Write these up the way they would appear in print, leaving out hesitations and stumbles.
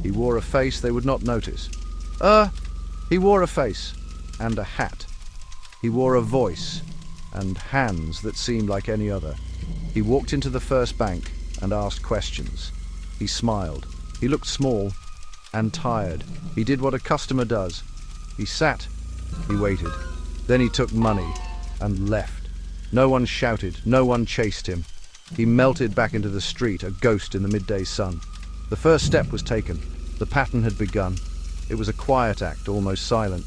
He wore a face they would not notice. He wore a face and a hat. He wore a voice and hands that seemed like any other. He walked into the first bank and asked questions. He smiled. He looked small and tired. He did what a customer does. He sat. He waited. Then he took money and left. No one shouted. No one chased him. He melted back into the street, a ghost in the midday sun. The first step was taken. The pattern had begun. It was a quiet act, almost silent.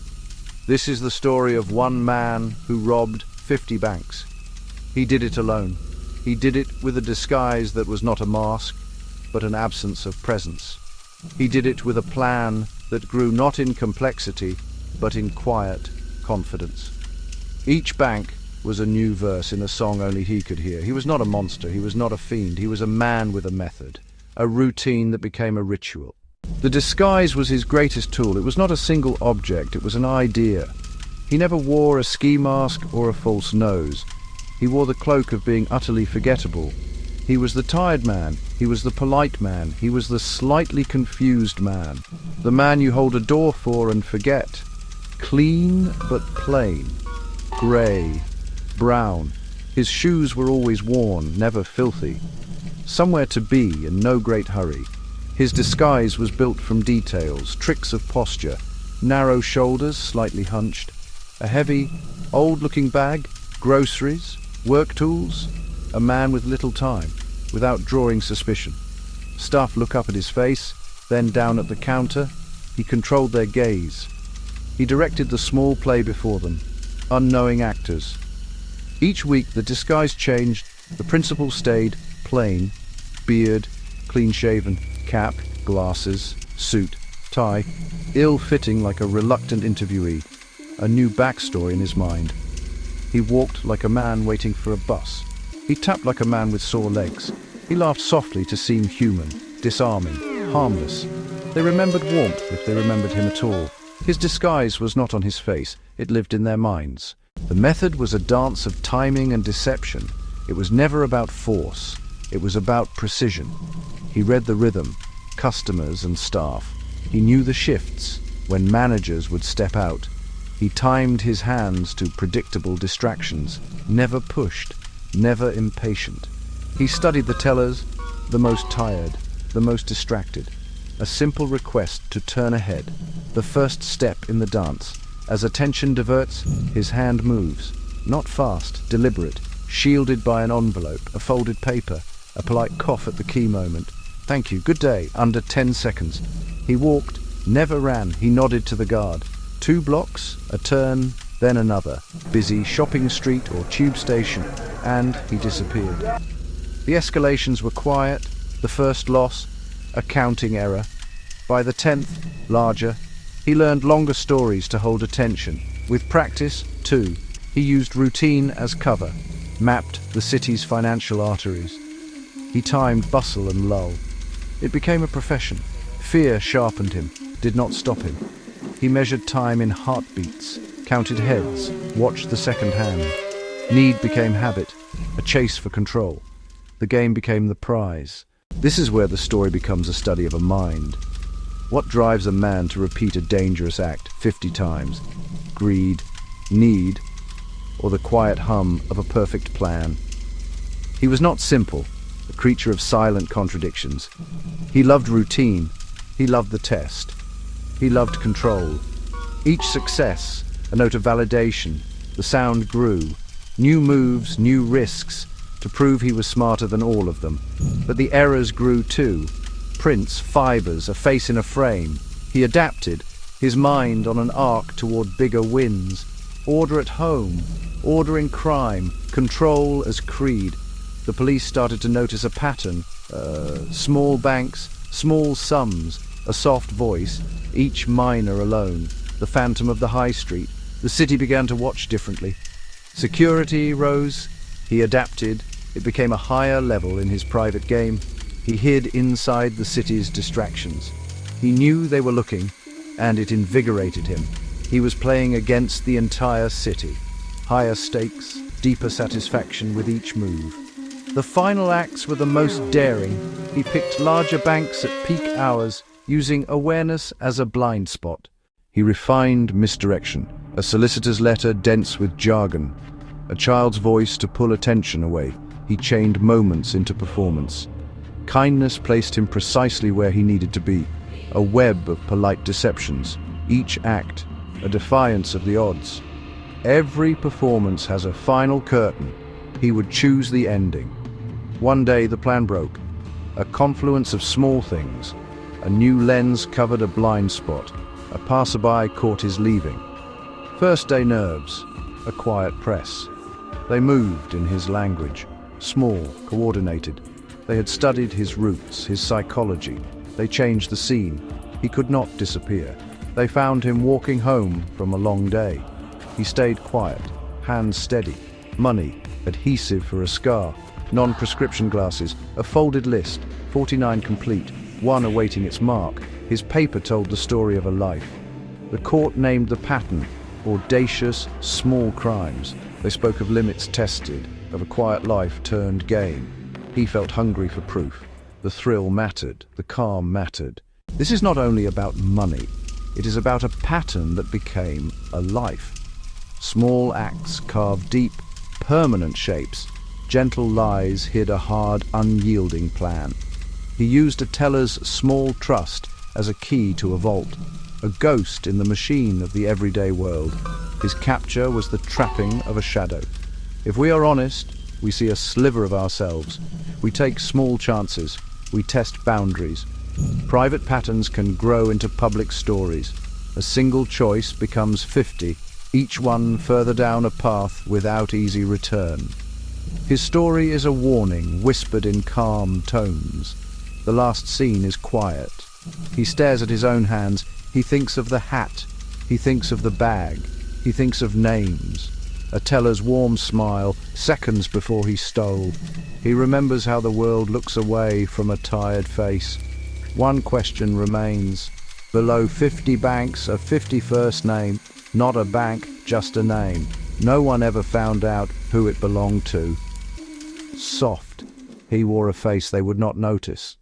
This is the story of one man who robbed 50 banks. He did it alone. He did it with a disguise that was not a mask, but an absence of presence. He did it with a plan that grew not in complexity, but in quiet confidence. Each bank was a new verse in a song only he could hear. He was not a monster. He was not a fiend. He was a man with a method, a routine that became a ritual. The disguise was his greatest tool. It was not a single object. It was an idea. He never wore a ski mask or a false nose. He wore the cloak of being utterly forgettable. He was the tired man. He was the polite man. He was the slightly confused man. The man you hold a door for and forget. Clean but plain. Grey. Brown. His shoes were always worn, never filthy. Somewhere to be in no great hurry. His disguise was built from details, tricks of posture, narrow shoulders, slightly hunched, a heavy, old-looking bag, groceries, work tools, a man with little time, without drawing suspicion. Staff look up at his face, then down at the counter. He controlled their gaze. He directed the small play before them, unknowing actors. Each week the disguise changed. The principal stayed plain, beard, clean-shaven, cap, glasses, suit, tie, ill-fitting like a reluctant interviewee, a new backstory in his mind. He walked like a man waiting for a bus. He tapped like a man with sore legs. He laughed softly to seem human, disarming, harmless. They remembered warmth if they remembered him at all. His disguise was not on his face, it lived in their minds. The method was a dance of timing and deception. It was never about force, it was about precision. He read the rhythm, customers and staff. He knew the shifts, when managers would step out. He timed his hands to predictable distractions, never pushed, never impatient. He studied the tellers, the most tired, the most distracted. A simple request to turn ahead, the first step in the dance. As attention diverts, his hand moves, not fast, deliberate, shielded by an envelope, a folded paper, a polite cough at the key moment. Thank you, good day, under 10 seconds. He walked, never ran, he nodded to the guard. 2 blocks, a turn, then another, busy shopping street or tube station, and he disappeared. The escalations were quiet, the first loss, a counting error. By the 10th, larger. He learned longer stories to hold attention. With practice, too, he used routine as cover, mapped the city's financial arteries. He timed bustle and lull. It became a profession. Fear sharpened him, did not stop him. He measured time in heartbeats, counted heads, watched the second hand. Need became habit, a chase for control. The game became the prize. This is where the story becomes a study of a mind. What drives a man to repeat a dangerous act 50 times? Greed, need, or the quiet hum of a perfect plan? He was not simple, a creature of silent contradictions. He loved routine. He loved the test. He loved control. Each success, a note of validation. The sound grew. New moves, new risks, to prove he was smarter than all of them. But the errors grew too. Prints, fibers, a face in a frame. He adapted, his mind on an arc toward bigger wins. Order at home, order in crime, control as creed. The police started to notice a pattern. Small banks, small sums, a soft voice, each miner alone. The phantom of the high street. The city began to watch differently. Security rose. He adapted. It became a higher level in his private game. He hid inside the city's distractions. He knew they were looking, and it invigorated him. He was playing against the entire city. Higher stakes, deeper satisfaction with each move. The final acts were the most daring. He picked larger banks at peak hours. using awareness as a blind spot. He refined misdirection, a solicitor's letter dense with jargon, a child's voice to pull attention away. He chained moments into performance. Kindness placed him precisely where he needed to be, a web of polite deceptions, each act a defiance of the odds. Every performance has a final curtain. He would choose the ending. One day the plan broke. A confluence of small things. A new lens covered a blind spot. A passerby caught his leaving. First day nerves, a quiet press. They moved in his language, small, coordinated. They had studied his roots, his psychology. They changed the scene. He could not disappear. They found him walking home from a long day. He stayed quiet, hands steady. Money, adhesive for a scar, non-prescription glasses, a folded list, 49 complete, one awaiting its mark. His paper told the story of a life. The court named the pattern, audacious, small crimes. They spoke of limits tested, of a quiet life turned game. He felt hungry for proof. The thrill mattered, the calm mattered. This is not only about money, it is about a pattern that became a life. Small acts carved deep, permanent shapes. Gentle lies hid a hard, unyielding plan. He used a teller's small trust as a key to a vault, a ghost in the machine of the everyday world. His capture was the trapping of a shadow. If we are honest, we see a sliver of ourselves. We take small chances. We test boundaries. Private patterns can grow into public stories. A single choice becomes 50, each one further down a path without easy return. His story is a warning, whispered in calm tones. The last scene is quiet. He stares at his own hands. He thinks of the hat. He thinks of the bag. He thinks of names. A teller's warm smile, seconds before he stole. He remembers how the world looks away from a tired face. One question remains. Below 50 banks, a 51st name. Not a bank, just a name. No one ever found out who it belonged to. Soft. He wore a face they would not notice.